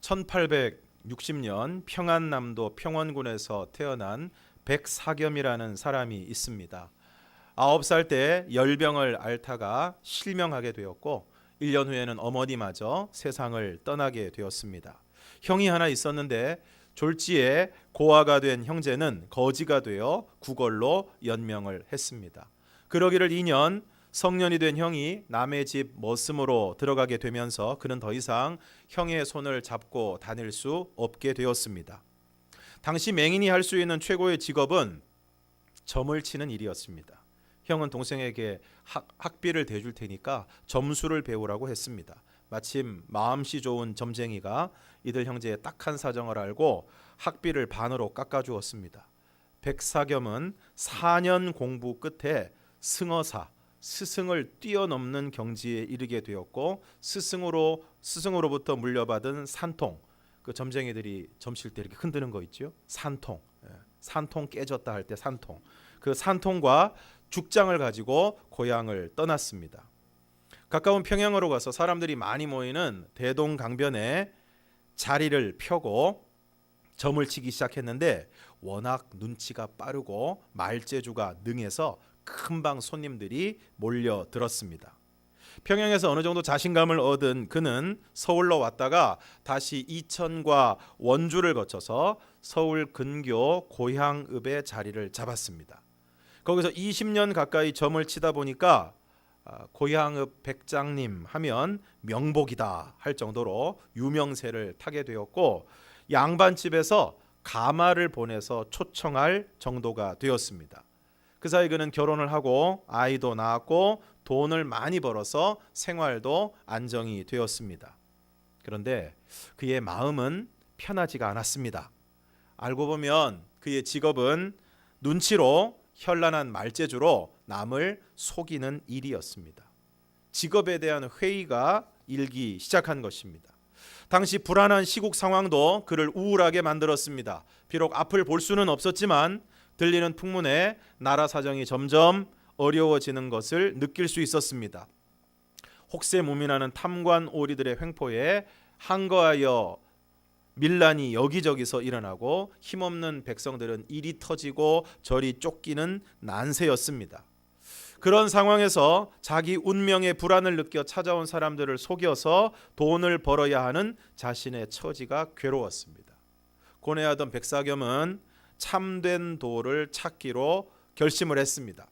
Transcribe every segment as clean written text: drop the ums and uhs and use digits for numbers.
1860년 평안남도 평원군에서 태어난 백사겸이라는 사람이 있습니다. 9살 때 열병을 앓다가 실명하게 되었고 1년 후에는 어머니마저 세상을 떠나게 되었습니다. 형이 하나 있었는데 졸지에 고아가 된 형제는 거지가 되어 구걸로 연명을 했습니다. 그러기를 2년 성년이 된 형이 남의 집 머슴으로 들어가게 되면서 그는 더 이상 형의 손을 잡고 다닐 수 없게 되었습니다. 당시 맹인이 할 수 있는 최고의 직업은 점을 치는 일이었습니다. 형은 동생에게 학비를 대줄 테니까 점수를 배우라고 했습니다. 마침 마음씨 좋은 점쟁이가 이들 형제의 딱한 사정을 알고 학비를 반으로 깎아주었습니다. 백사겸은 4년 공부 끝에 승어사, 스승을 뛰어넘는 경지에 이르게 되었고 스승으로부터 물려받은 산통, 그 점쟁이들이 점칠 때 이렇게 흔드는 거 있죠? 산통, 산통 깨졌다 할 때 산통, 그 산통과 죽장을 가지고 고향을 떠났습니다. 가까운 평양으로 가서 사람들이 많이 모이는 대동강변에 자리를 펴고 점을 치기 시작했는데 워낙 눈치가 빠르고 말재주가 능해서 금방 손님들이 몰려들었습니다. 평양에서 어느 정도 자신감을 얻은 그는 서울로 왔다가 다시 이천과 원주를 거쳐서 서울 근교 고향읍에 자리를 잡았습니다. 거기서 20년 가까이 점을 치다 보니까 고향읍 백장님 하면 명복이다 할 정도로 유명세를 타게 되었고 양반집에서 가마를 보내서 초청할 정도가 되었습니다. 그 사이 그는 결혼을 하고 아이도 낳았고 돈을 많이 벌어서 생활도 안정이 되었습니다. 그런데 그의 마음은 편하지가 않았습니다. 알고 보면 그의 직업은 눈치로 현란한 말재주로 남을 속이는 일이었습니다. 직업에 대한 회의가 일기 시작한 것입니다. 당시 불안한 시국 상황도 그를 우울하게 만들었습니다. 비록 앞을 볼 수는 없었지만 들리는 풍문에 나라 사정이 점점 어려워지는 것을 느낄 수 있었습니다. 혹세무민하는 탐관 오리들의 횡포에 항거하여 밀란이 여기저기서 일어나고 힘없는 백성들은 이리 터지고 저리 쫓기는 난세였습니다. 그런 상황에서 자기 운명의 불안을 느껴 찾아온 사람들을 속여서 돈을 벌어야 하는 자신의 처지가 괴로웠습니다. 고뇌하던 백사겸은 참된 도를 찾기로 결심을 했습니다.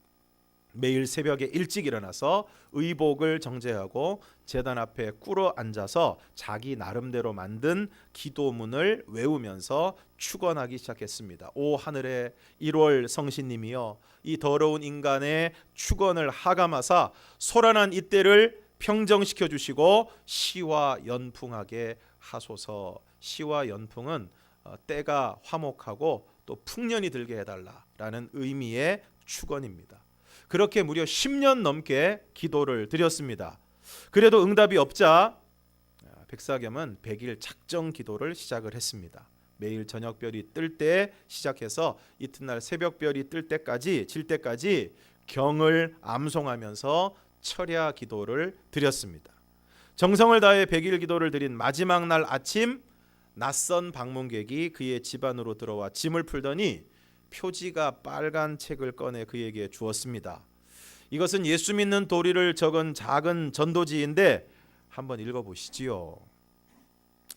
매일 새벽에 일찍 일어나서 의복을 정제하고 제단 앞에 꿇어 앉아서 자기 나름대로 만든 기도문을 외우면서 축원하기 시작했습니다. 오 하늘의 1월 성신님이여, 이 더러운 인간의 축원을 하감하사 소란한 이때를 평정시켜 주시고 시와 연풍하게 하소서. 시와 연풍은 때가 화목하고 또 풍년이 들게 해달라라는 의미의 축원입니다. 그렇게 무려 10년 넘게 기도를 드렸습니다. 그래도 응답이 없자 백사겸은 100일 작정 기도를 시작을 했습니다. 매일 저녁별이 뜰 때 시작해서 이튿날 새벽별이 질 때까지 경을 암송하면서 철야 기도를 드렸습니다. 정성을 다해 100일 기도를 드린 마지막 날 아침, 낯선 방문객이 그의 집 안으로 들어와 짐을 풀더니 표지가 빨간 책을 꺼내 그에게 주었습니다. 이것은 예수 믿는 도리를 적은 작은 전도지인데 한번 읽어보시지요.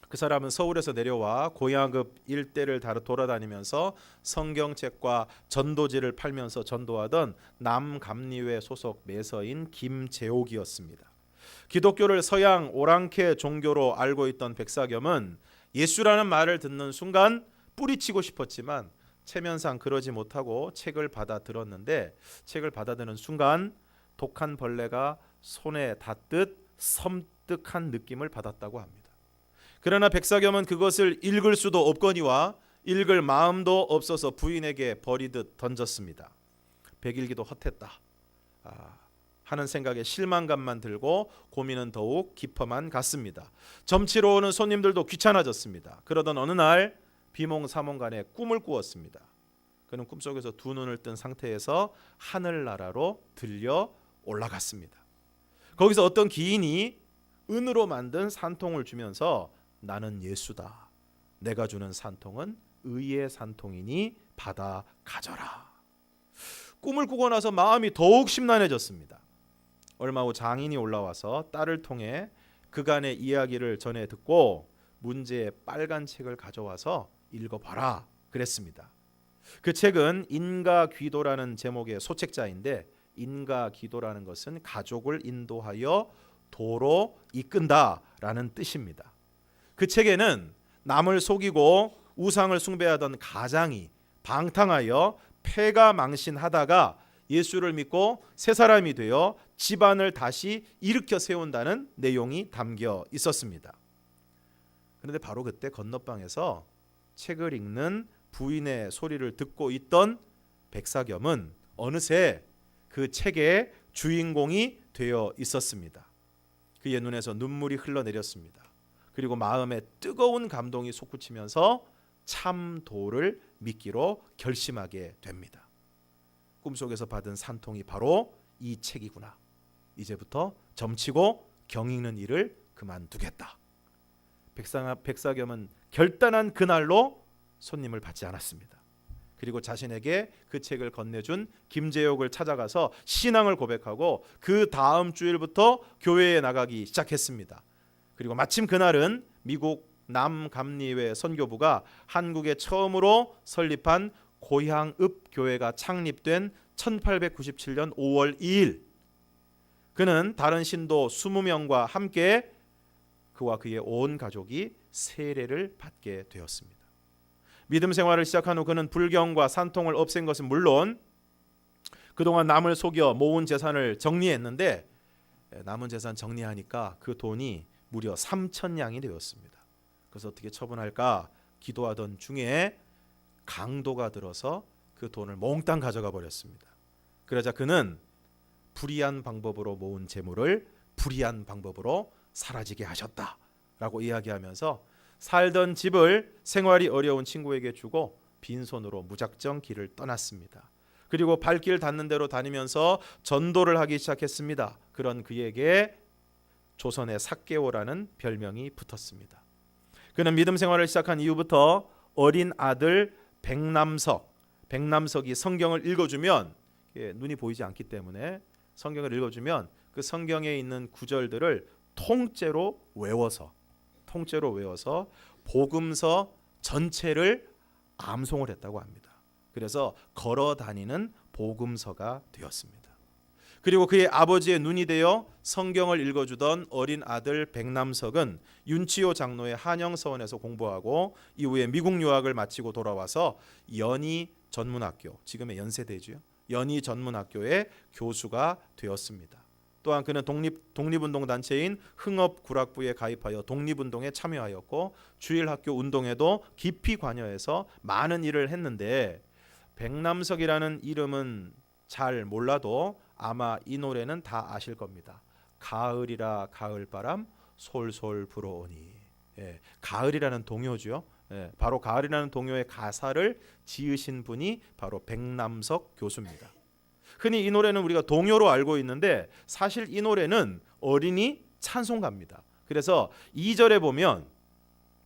그 사람은 서울에서 내려와 고향읍 일대를 돌아다니면서 성경책과 전도지를 팔면서 전도하던 남감리회 소속 매서인 김재옥이었습니다. 기독교를 서양 오랑캐 종교로 알고 있던 백사겸은 예수라는 말을 듣는 순간 뿌리치고 싶었지만 체면상 그러지 못하고 책을 받아 들었는데 책을 받아드는 순간 독한 벌레가 손에 닿듯 섬뜩한 느낌을 받았다고 합니다. 그러나 백사겸은 그것을 읽을 수도 없거니와 읽을 마음도 없어서 부인에게 버리듯 던졌습니다. 100일기도 헛했다 하는 생각에 실망감만 들고 고민은 더욱 깊어만 갔습니다. 점치러 오는 손님들도 귀찮아졌습니다. 그러던 어느 날 비몽사몽간에 꿈을 꾸었습니다. 그는 꿈속에서 두 눈을 뜬 상태에서 하늘나라로 들려 올라갔습니다. 거기서 어떤 기인이 은으로 만든 산통을 주면서 나는 예수다. 내가 주는 산통은 의의 산통이니 받아 가져라. 꿈을 꾸고 나서 마음이 더욱 심란해졌습니다. 얼마 후 장인이 올라와서 딸을 통해 그간의 이야기를 전해 듣고 문제의 빨간 책을 가져와서 읽어봐라 그랬습니다. 그 책은 인가귀도라는 제목의 소책자인데, 인가기도라는 것은 가족을 인도하여 도로 이끈다라는 뜻입니다. 그 책에는 남을 속이고 우상을 숭배하던 가장이 방탕하여 패가 망신하다가 예수를 믿고 새 사람이 되어 집안을 다시 일으켜 세운다는 내용이 담겨 있었습니다. 그런데 바로 그때 건너방에서 책을 읽는 부인의 소리를 듣고 있던 백사겸은 어느새 그 책의 주인공이 되어 있었습니다. 그의 눈에서 눈물이 흘러내렸습니다. 그리고 마음에 뜨거운 감동이 솟구치면서 참 도를 믿기로 결심하게 됩니다. 꿈속에서 받은 산통이 바로 이 책이구나. 이제부터 점치고 경읽는 일을 그만두겠다. 백사겸은 결단한 그날로 손님을 받지 않았습니다. 그리고 자신에게 그 책을 건네준 김재옥을 찾아가서 신앙을 고백하고 그 다음 주일부터 교회에 나가기 시작했습니다. 그리고 마침 그날은 미국 남감리회 선교부가 한국에 처음으로 설립한 고향읍 교회가 창립된 1897년 5월 2일, 그는 다른 신도 20명과 함께 그와 그의 온 가족이 세례를 받게 되었습니다. 믿음 생활을 시작한 후 그는 불경과 산통을 없앤 것은 물론 그동안 남을 속여 모은 재산을 정리했는데, 남은 재산 정리하니까 그 돈이 무려 3,000냥이 되었습니다. 그래서 어떻게 처분할까 기도하던 중에 강도가 들어서 그 돈을 몽땅 가져가 버렸습니다. 그러자 그는 불의한 방법으로 모은 재물을 불의한 방법으로 사라지게 하셨다라고 이야기하면서 살던 집을 생활이 어려운 친구에게 주고 빈손으로 무작정 길을 떠났습니다. 그리고 발길 닿는 대로 다니면서 전도를 하기 시작했습니다. 그런 그에게 조선의 삭개오라는 별명이 붙었습니다. 그는 믿음 생활을 시작한 이후부터 어린 아들 백남석이 성경을 읽어주면, 눈이 보이지 않기 때문에 성경을 읽어주면 그 성경에 있는 구절들을 통째로 외워서 복음서 전체를 암송을 했다고 합니다. 그래서 걸어 다니는 복음서가 되었습니다. 그리고 그의 아버지의 눈이 되어 성경을 읽어주던 어린 아들 백남석은 윤치호 장로의 한영서원에서 공부하고 이후에 미국 유학을 마치고 돌아와서 연희 전문학교, 지금의 연세대죠, 연희 전문학교의 교수가 되었습니다. 또한 그는 독립운동 단체인 흥업구락부에 가입하여 독립운동에 참여하였고 주일학교 운동에도 깊이 관여해서 많은 일을 했는데, 백남석이라는 이름은 잘 몰라도 아마 이 노래는 다 아실 겁니다. 가을이라 가을바람 솔솔 불어오니. 가을이라는 동요죠. 바로 가을이라는 동요의 가사를 지으신 분이 바로 백남석 교수입니다. 흔히 이 노래는 우리가 동요로 알고 있는데 사실 이 노래는 어린이 찬송가입니다. 그래서 2절에 보면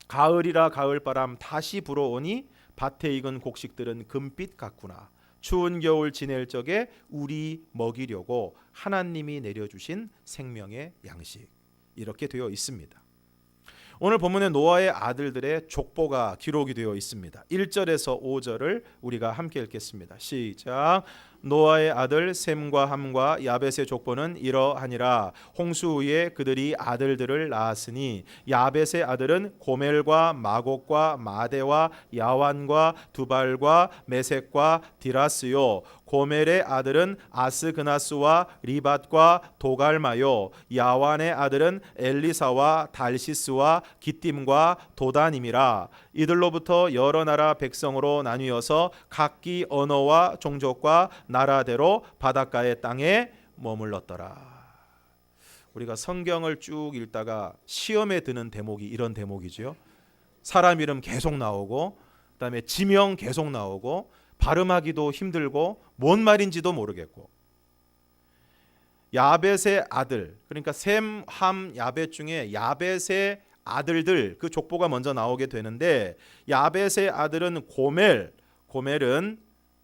가을이라 가을바람 다시 불어오니 밭에 익은 곡식들은 금빛 같구나. 추운 겨울 지낼 적에 우리 먹이려고 하나님이 내려주신 생명의 양식. 이렇게 되어 있습니다. 오늘 본문에 노아의 아들들의 족보가 기록이 되어 있습니다. 1절에서 5절을 우리가 함께 읽겠습니다. 시작. 노아의 아들 셈과 함과 야벳의 족보는 이러하니라. 홍수 후에 그들이 아들들을 낳았으니 야벳의 아들은 고멜과 마곡과 마대와 야완과 두발과 메색과 디라스요. 고멜의 아들은 아스그나스와 리밧과 도갈마요. 야완의 아들은 엘리사와 달시스와 기띔과 도단임이라. 이들로부터 여러 나라 백성으로 나뉘어서 각기 언어와 종족과 나라대로 바닷가의 땅에 머물렀더라. 우리가 성경을 쭉 읽다가 시험에 드는 대목이 이런 대목이죠. 사람 이름 계속 나오고, 그다음에 지명 계속 나오고, 발음하기도 힘들고 뭔 말인지도 모르겠고. 야벳의 아들, 그러니까 셈, 함, 야벳 중에 야벳의 아들들 그 족보가 먼저 나오게 되는데 야벳의 아들은 고멜은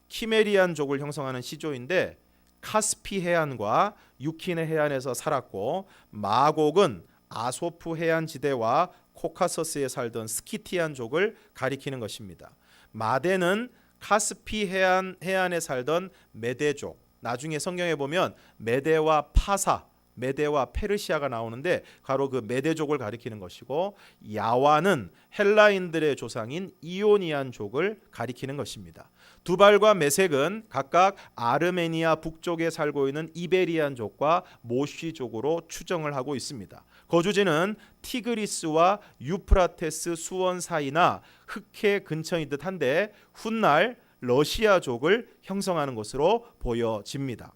키메리안족을 형성하는 시조인데 카스피 해안과 유키네 해안에서 살았고 마곡은 아소프 해안 지대와 코카서스에 살던 스키티안족을 가리키는 것입니다. 마대는 카스피 해안에 살던 메대족. 나중에 성경에 보면 메대와 페르시아가 나오는데 바로 그 메대족을 가리키는 것이고 야와는 헬라인들의 조상인 이오니안족을 가리키는 것입니다. 두발과 메색은 각각 아르메니아 북쪽에 살고 있는 이베리안족과 모쉬족으로 추정을 하고 있습니다. 거주지는 티그리스와 유프라테스 수원 사이나 흑해 근처인 듯한데 훗날 러시아족을 형성하는 것으로 보여집니다.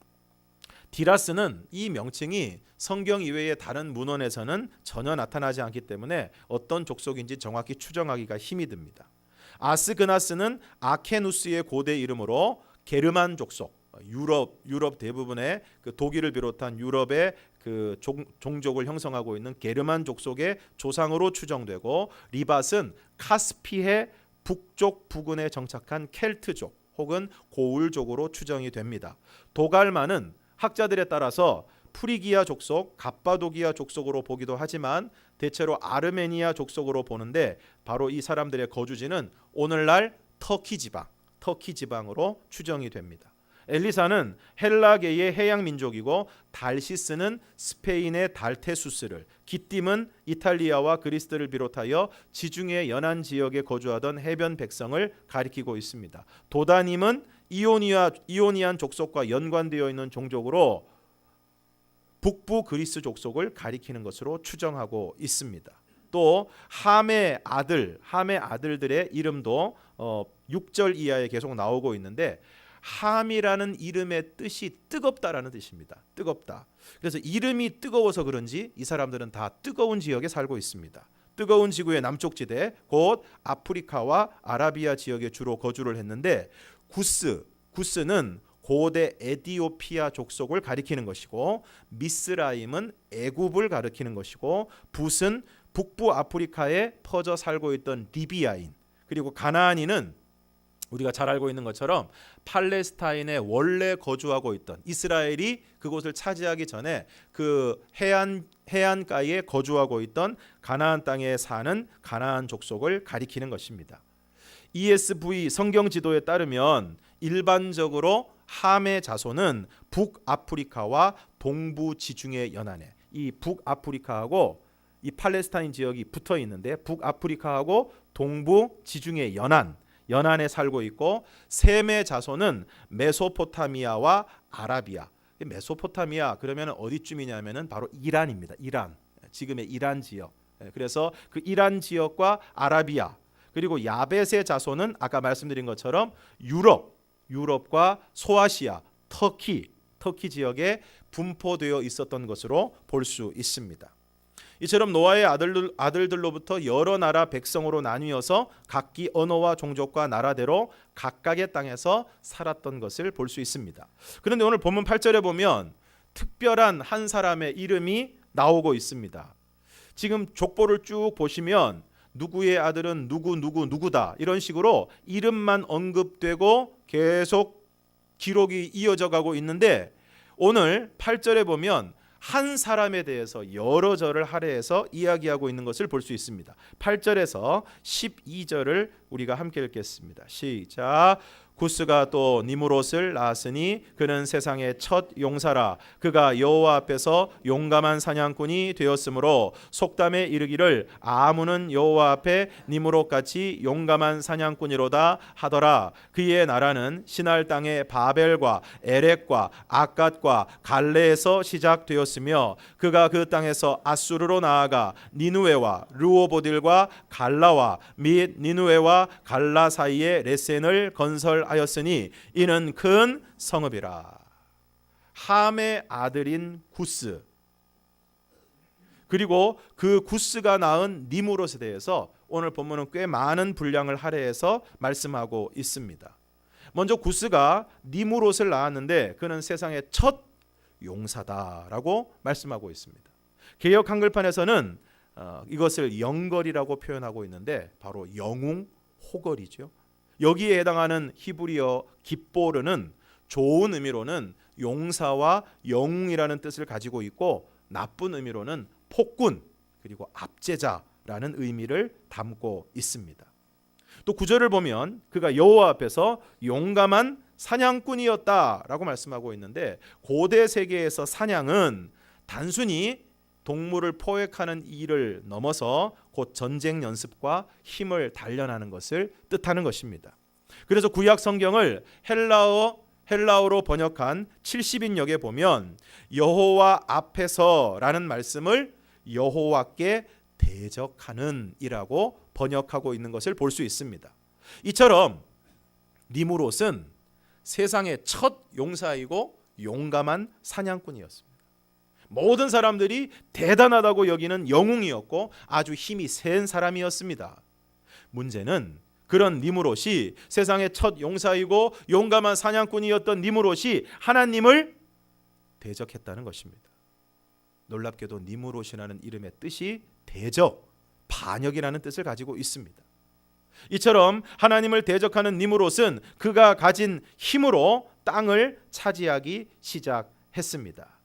디라스는 이 명칭이 성경 이외의 다른 문헌에서는 전혀 나타나지 않기 때문에 어떤 족속인지 정확히 추정하기가 힘이 듭니다. 아스그나스는 아케누스의 고대 이름으로 게르만 족속, 유럽 대부분의 그 독일을 비롯한 유럽의 그 종족을 형성하고 있는 게르만 족속의 조상으로 추정되고 리밧은 카스피해 북쪽 부근에 정착한 켈트족 혹은 고울족으로 추정이 됩니다. 도갈마는 학자들에 따라서 프리기아 족속, 갑바도기아 족속으로 보기도 하지만 대체로 아르메니아 족속으로 보는데 바로 이 사람들의 거주지는 오늘날 터키 지방으로 추정이 됩니다. 엘리사는 헬라계의 해양 민족이고 달시스는 스페인의 달테수스를, 기띔은 이탈리아와 그리스를 비롯하여 지중해 연안 지역에 거주하던 해변 백성을 가리키고 있습니다. 도다님은 이오니안 족속과 연관되어 있는 종족으로 북부 그리스 족속을 가리키는 것으로 추정하고 있습니다. 또 함의 아들들의 이름도 6절 이하에 계속 나오고 있는데 함이라는 이름의 뜻이 뜨겁다라는 뜻입니다. 뜨겁다. 그래서 이름이 뜨거워서 그런지 이 사람들은 다 뜨거운 지역에 살고 있습니다. 뜨거운 지구의 남쪽 지대, 곧 아프리카와 아라비아 지역에 주로 거주를 했는데 구스는 고대 에디오피아 족속을 가리키는 것이고 미스라임은 애굽을 가리키는 것이고 붓은 북부 아프리카에 퍼져 살고 있던 리비아인, 그리고 가나안인은 우리가 잘 알고 있는 것처럼 팔레스타인에 원래 거주하고 있던, 이스라엘이 그곳을 차지하기 전에 그 해안가에 거주하고 있던 가나안 땅에 사는 가나안 족속을 가리키는 것입니다. ESV 성경 지도에 따르면 일반적으로 함의 자손은 북아프리카와 동부 지중해 연안에, 이 북아프리카하고 이 팔레스타인 지역이 붙어 있는데 북아프리카하고 동부 지중해 연안에 살고 있고, 셈의 자손은 메소포타미아와 아라비아. 메소포타미아 그러면 어디쯤이냐면은 바로 이란입니다. 이란, 지금의 이란 지역. 그래서 그 이란 지역과 아라비아, 그리고 야벳의 자손은 아까 말씀드린 것처럼 유럽과 소아시아, 터키 지역에 분포되어 있었던 것으로 볼 수 있습니다. 이처럼 노아의 아들들로부터 여러 나라 백성으로 나뉘어서 각기 언어와 종족과 나라대로 각각의 땅에서 살았던 것을 볼 수 있습니다. 그런데 오늘 본문 8절에 보면 특별한 한 사람의 이름이 나오고 있습니다. 지금 족보를 쭉 보시면 누구의 아들은 누구다 이런 식으로 이름만 언급되고 계속 기록이 이어져 가고 있는데, 오늘 8절에 보면 한 사람에 대해서 여러 절을 할애해서 이야기하고 있는 것을 볼 수 있습니다. 8절에서 12절을 우리가 함께 읽겠습니다. 시작. 구스가 또 니무롯을 낳았으니 그는 세상의 첫 용사라. 그가 여호와 앞에서 용감한 사냥꾼이 되었으므로 속담에 이르기를 아문은 여호와 앞에 니무롯같이 용감한 사냥꾼이로다 하더라. 그의 나라는 시날 땅의 바벨과 에렉과 아갓과 갈레에서 시작되었으며 그가 그 땅에서 아수르로 나아가 니누에와 르오보딜과 갈라와 및 니누에와 갈라 사이에 레센을 건설하였으니 이는 큰 성읍이라. 함의 아들인 구스, 그리고 그 구스가 낳은 니무롯에 대해서 오늘 본문은 꽤 많은 분량을 할애해서 말씀하고 있습니다. 먼저 구스가 니무롯을 낳았는데 그는 세상의 첫 용사다라고 말씀하고 있습니다. 개역 한글판에서는 이것을 영걸이라고 표현하고 있는데 바로 영웅 호걸이죠. 여기에 해당하는 히브리어 깃보르는 좋은 의미로는 용사와 영웅이라는 뜻을 가지고 있고 나쁜 의미로는 폭군 그리고 압제자라는 의미를 담고 있습니다. 또 9절을 보면 그가 여호와 앞에서 용감한 사냥꾼이었다라고 말씀하고 있는데 고대 세계에서 사냥은 단순히 동물을 포획하는 일을 넘어서 곧 전쟁 연습과 힘을 단련하는 것을 뜻하는 것입니다. 그래서 구약 성경을 헬라어로 번역한 70인역에 보면 여호와 앞에서라는 말씀을 여호와께 대적하는 이라고 번역하고 있는 것을 볼 수 있습니다. 이처럼 니므롯은 세상의 첫 용사이고 용감한 사냥꾼이었습니다. 모든 사람들이 대단하다고 여기는 영웅이었고 아주 힘이 센 사람이었습니다. 문제는 그런 니므롯이 세상의 첫 용사이고 용감한 사냥꾼이었던 니므롯이 하나님을 대적했다는 것입니다. 놀랍게도 니므롯이라는 이름의 뜻이 대적, 반역이라는 뜻을 가지고 있습니다. 이처럼 하나님을 대적하는 니므롯은 그가 가진 힘으로 땅을 차지하기 시작했습니다.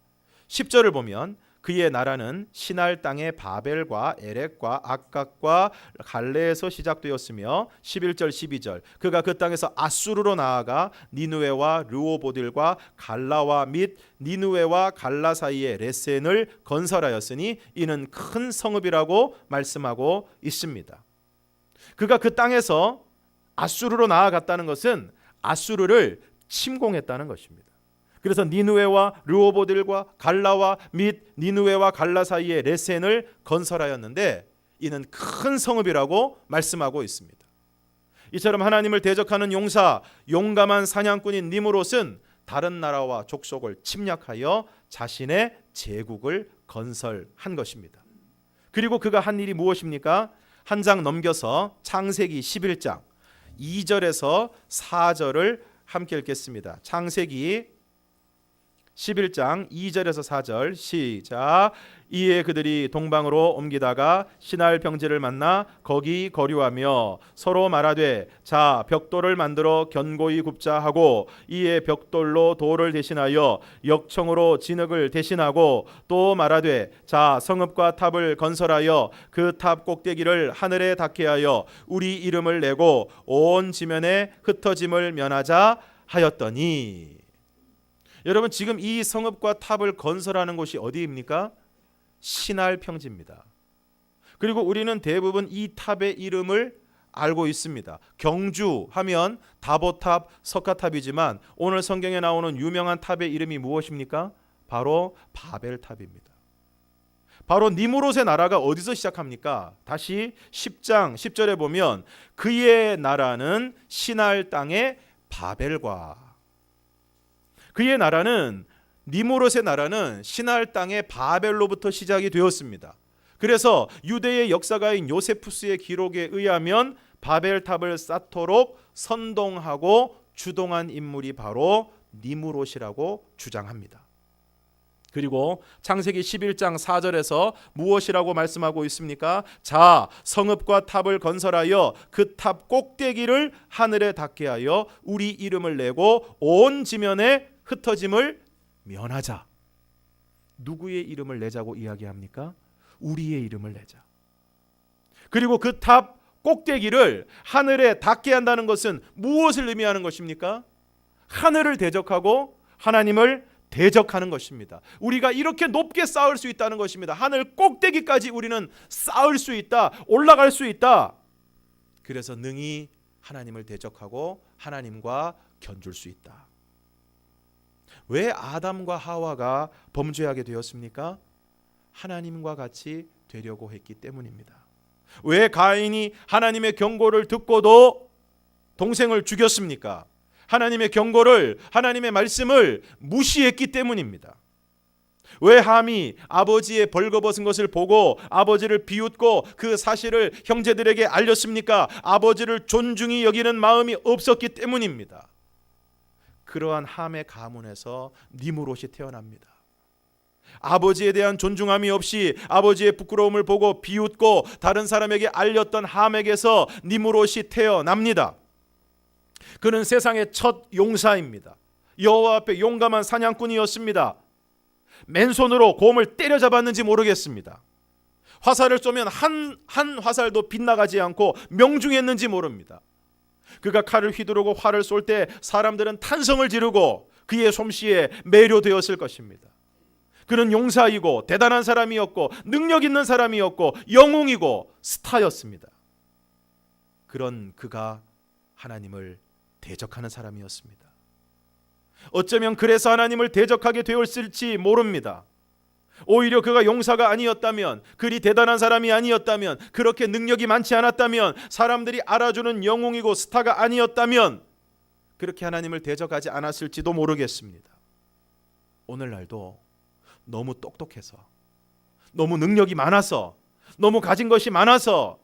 10절을 보면 그의 나라는 시날 땅의 바벨과 에렉과 악각과 갈레에서 시작되었으며 11절 12절 그가 그 땅에서 아수르로 나아가 니느웨와 르호보딜과 갈라와 및 니느웨와 갈라 사이에 레센을 건설하였으니 이는 큰 성읍이라고 말씀하고 있습니다. 그가 그 땅에서 아수르로 나아갔다는 것은 아수르를 침공했다는 것입니다. 그래서 니느웨와 르호보딜과 갈라와 및 니느웨와 갈라 사이에 레센을 건설하였는데 이는 큰 성읍이라고 말씀하고 있습니다. 이처럼 하나님을 대적하는 용사, 용감한 사냥꾼인 니므롯은 다른 나라와 족속을 침략하여 자신의 제국을 건설한 것입니다. 그리고 그가 한 일이 무엇입니까? 한 장 넘겨서 창세기 11장 2절에서 4절을 함께 읽겠습니다. 창세기 11장 2절에서 4절 시작. 이에 그들이 동방으로 옮기다가 시날 평지를 만나 거기 거류하며 서로 말하되 자 벽돌을 만들어 견고히 굽자 하고 이에 벽돌로 돌을 대신하여 역청으로 진흙을 대신하고 또 말하되 자 성읍과 탑을 건설하여 그 탑 꼭대기를 하늘에 닿게 하여 우리 이름을 내고 온 지면에 흩어짐을 면하자 하였더니. 여러분 지금 이 성읍과 탑을 건설하는 곳이 어디입니까? 시날 평지입니다. 그리고 우리는 대부분 이 탑의 이름을 알고 있습니다. 경주 하면 다보탑, 석가탑이지만 오늘 성경에 나오는 유명한 탑의 이름이 무엇입니까? 바로 바벨탑입니다. 바로 니므롯의 나라가 어디서 시작합니까? 다시 10장 10절에 보면 그의 나라는 시날 땅의 바벨과 그의 나라는 니므롯의 나라는 시날 땅의 바벨로부터 시작이 되었습니다. 그래서 유대의 역사가인 요세푸스의 기록에 의하면 바벨탑을 쌓도록 선동하고 주동한 인물이 바로 니므롯이라고 주장합니다. 그리고 창세기 11장 4절에서 무엇이라고 말씀하고 있습니까? 자 성읍과 탑을 건설하여 그 탑 꼭대기를 하늘에 닿게 하여 우리 이름을 내고 온 지면에 흩어짐을 면하자. 누구의 이름을 내자고 이야기합니까? 우리의 이름을 내자. 그리고 그 탑 꼭대기를 하늘에 닿게 한다는 것은 무엇을 의미하는 것입니까? 하늘을 대적하고 하나님을 대적하는 것입니다. 우리가 이렇게 높게 쌓을 수 있다는 것입니다. 하늘 꼭대기까지 우리는 쌓을 수 있다. 올라갈 수 있다. 그래서 능히 하나님을 대적하고 하나님과 견줄 수 있다. 왜 아담과 하와가 범죄하게 되었습니까? 하나님과 같이 되려고 했기 때문입니다. 왜 가인이 하나님의 경고를 듣고도 동생을 죽였습니까? 하나님의 경고를, 하나님의 말씀을 무시했기 때문입니다. 왜 함이 아버지의 벌거벗은 것을 보고 아버지를 비웃고 그 사실을 형제들에게 알렸습니까? 아버지를 존중히 여기는 마음이 없었기 때문입니다. 그러한 함의 가문에서 니므롯이 태어납니다. 아버지에 대한 존중함이 없이 아버지의 부끄러움을 보고 비웃고 다른 사람에게 알렸던 함에게서 니므롯이 태어납니다. 그는 세상의 첫 용사입니다. 여호와 앞에 용감한 사냥꾼이었습니다. 맨손으로 곰을 때려잡았는지 모르겠습니다. 화살을 쏘면 한 화살도 빗나가지 않고 명중했는지 모릅니다. 그가 칼을 휘두르고 활을 쏠 때 사람들은 탄성을 지르고 그의 솜씨에 매료되었을 것입니다. 그는 용사이고 대단한 사람이었고 능력 있는 사람이었고 영웅이고 스타였습니다. 그런 그가 하나님을 대적하는 사람이었습니다. 어쩌면 그래서 하나님을 대적하게 되었을지 모릅니다. 오히려 그가 용사가 아니었다면, 그리 대단한 사람이 아니었다면, 그렇게 능력이 많지 않았다면, 사람들이 알아주는 영웅이고 스타가 아니었다면 그렇게 하나님을 대적하지 않았을지도 모르겠습니다. 오늘날도 너무 똑똑해서, 너무 능력이 많아서, 너무 가진 것이 많아서,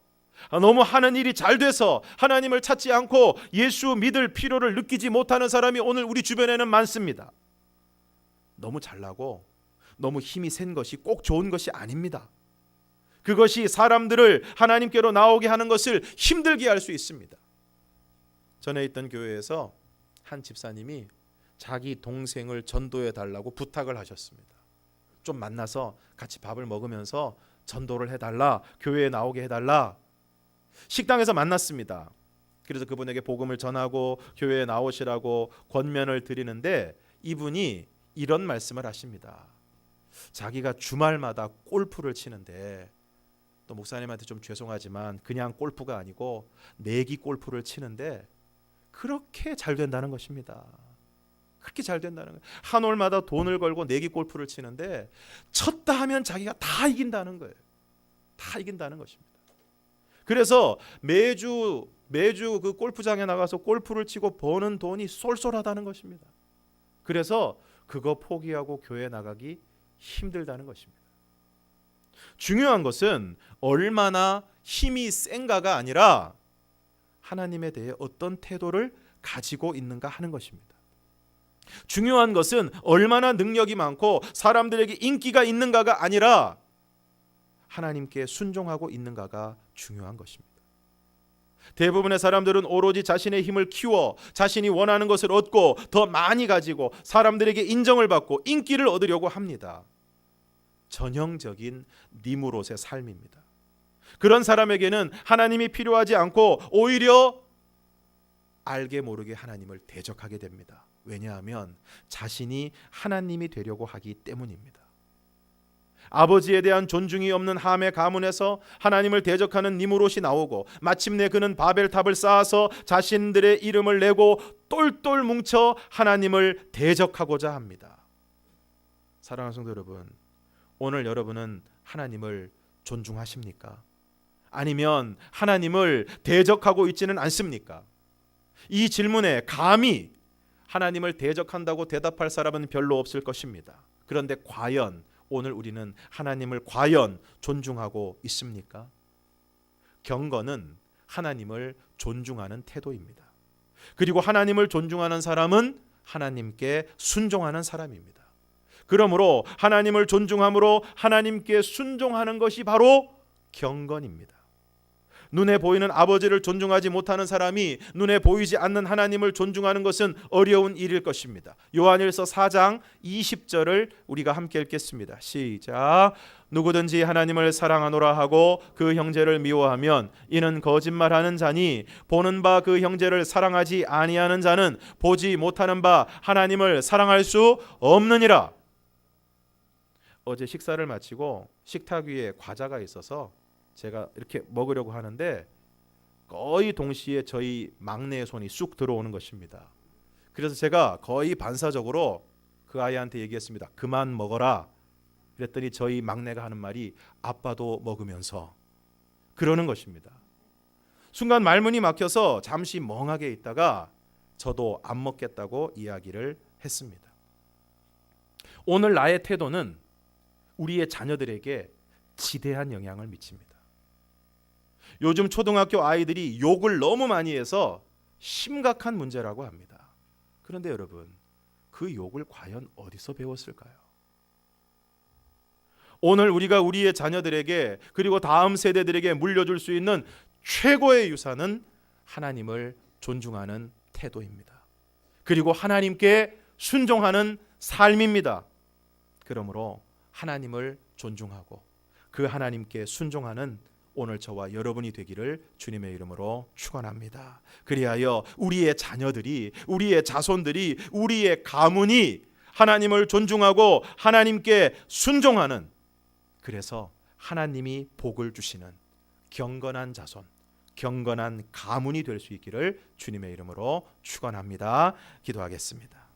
너무 하는 일이 잘 돼서 하나님을 찾지 않고 예수 믿을 필요를 느끼지 못하는 사람이 오늘 우리 주변에는 많습니다. 너무 잘나고 너무 힘이 센 것이 꼭 좋은 것이 아닙니다. 그것이 사람들을 하나님께로 나오게 하는 것을 힘들게 할 수 있습니다. 전에 있던 교회에서 한 집사님이 자기 동생을 전도해 달라고 부탁을 하셨습니다. 좀 만나서 같이 밥을 먹으면서 전도를 해달라, 교회에 나오게 해달라. 식당에서 만났습니다. 그래서 그분에게 복음을 전하고 교회에 나오시라고 권면을 드리는데 이분이 이런 말씀을 하십니다. 자기가 주말마다 골프를 치는데, 또 목사님한테 좀 죄송하지만 그냥 골프가 아니고 내기 골프를 치는데 그렇게 잘 된다는 것입니다. 그렇게 잘 된다는 거예요. 한 홀마다 돈을 걸고 내기 골프를 치는데 쳤다 하면 자기가 다 이긴다는 거예요. 다 이긴다는 것입니다. 그래서 매주 그 골프장에 나가서 골프를 치고 버는 돈이 쏠쏠하다는 것입니다. 그래서 그거 포기하고 교회 나가기 힘들다는 것입니다. 중요한 것은 얼마나 힘이 센가가 아니라 하나님에 대해 어떤 태도를 가지고 있는가 하는 것입니다. 중요한 것은 얼마나 능력이 많고 사람들에게 인기가 있는가가 아니라 하나님께 순종하고 있는가가 중요한 것입니다. 대부분의 사람들은 오로지 자신의 힘을 키워 자신이 원하는 것을 얻고 더 많이 가지고 사람들에게 인정을 받고 인기를 얻으려고 합니다. 전형적인 니므롯의 삶입니다. 그런 사람에게는 하나님이 필요하지 않고 오히려 알게 모르게 하나님을 대적하게 됩니다. 왜냐하면 자신이 하나님이 되려고 하기 때문입니다. 아버지에 대한 존중이 없는 함의 가문에서 하나님을 대적하는 니므롯이 나오고 마침내 그는 바벨탑을 쌓아서 자신들의 이름을 내고 똘똘 뭉쳐 하나님을 대적하고자 합니다. 사랑하는 성도 여러분, 오늘 여러분은 하나님을 존중하십니까? 아니면 하나님을 대적하고 있지는 않습니까? 이 질문에 감히 하나님을 대적한다고 대답할 사람은 별로 없을 것입니다. 그런데 과연 오늘 우리는 하나님을 과연 존중하고 있습니까? 경건은 하나님을 존중하는 태도입니다. 그리고 하나님을 존중하는 사람은 하나님께 순종하는 사람입니다. 그러므로 하나님을 존중함으로 하나님께 순종하는 것이 바로 경건입니다. 눈에 보이는 아버지를 존중하지 못하는 사람이 눈에 보이지 않는 하나님을 존중하는 것은 어려운 일일 것입니다. 요한일서 4장 20절을 우리가 함께 읽겠습니다. 시작. 누구든지 하나님을 사랑하노라 하고 그 형제를 미워하면 이는 거짓말하는 자니 보는 바 그 형제를 사랑하지 아니하는 자는 보지 못하는 바 하나님을 사랑할 수 없느니라. 어제 식사를 마치고 식탁 위에 과자가 있어서 제가 이렇게 먹으려고 하는데 거의 동시에 저희 막내의 손이 쑥 들어오는 것입니다. 그래서 제가 거의 반사적으로 그 아이한테 얘기했습니다. 그만 먹어라. 그랬더니 저희 막내가 하는 말이 아빠도 먹으면서 그러는 것입니다. 순간 말문이 막혀서 잠시 멍하게 있다가 저도 안 먹겠다고 이야기를 했습니다. 오늘 나의 태도는 우리의 자녀들에게 지대한 영향을 미칩니다. 요즘 초등학교 아이들이 욕을 너무 많이 해서 심각한 문제라고 합니다. 그런데 여러분, 그 욕을 과연 어디서 배웠을까요? 오늘 우리가 우리의 자녀들에게 그리고 다음 세대들에게 물려줄 수 있는 최고의 유산은 하나님을 존중하는 태도입니다. 그리고 하나님께 순종하는 삶입니다. 그러므로 하나님을 존중하고 그 하나님께 순종하는 오늘 저와 여러분이 되기를 주님의 이름으로 축원합니다. 그리하여 우리의 자녀들이, 우리의 자손들이, 우리의 가문이 하나님을 존중하고 하나님께 순종하는, 그래서 하나님이 복을 주시는 경건한 자손, 경건한 가문이 될 수 있기를 주님의 이름으로 축원합니다. 기도하겠습니다.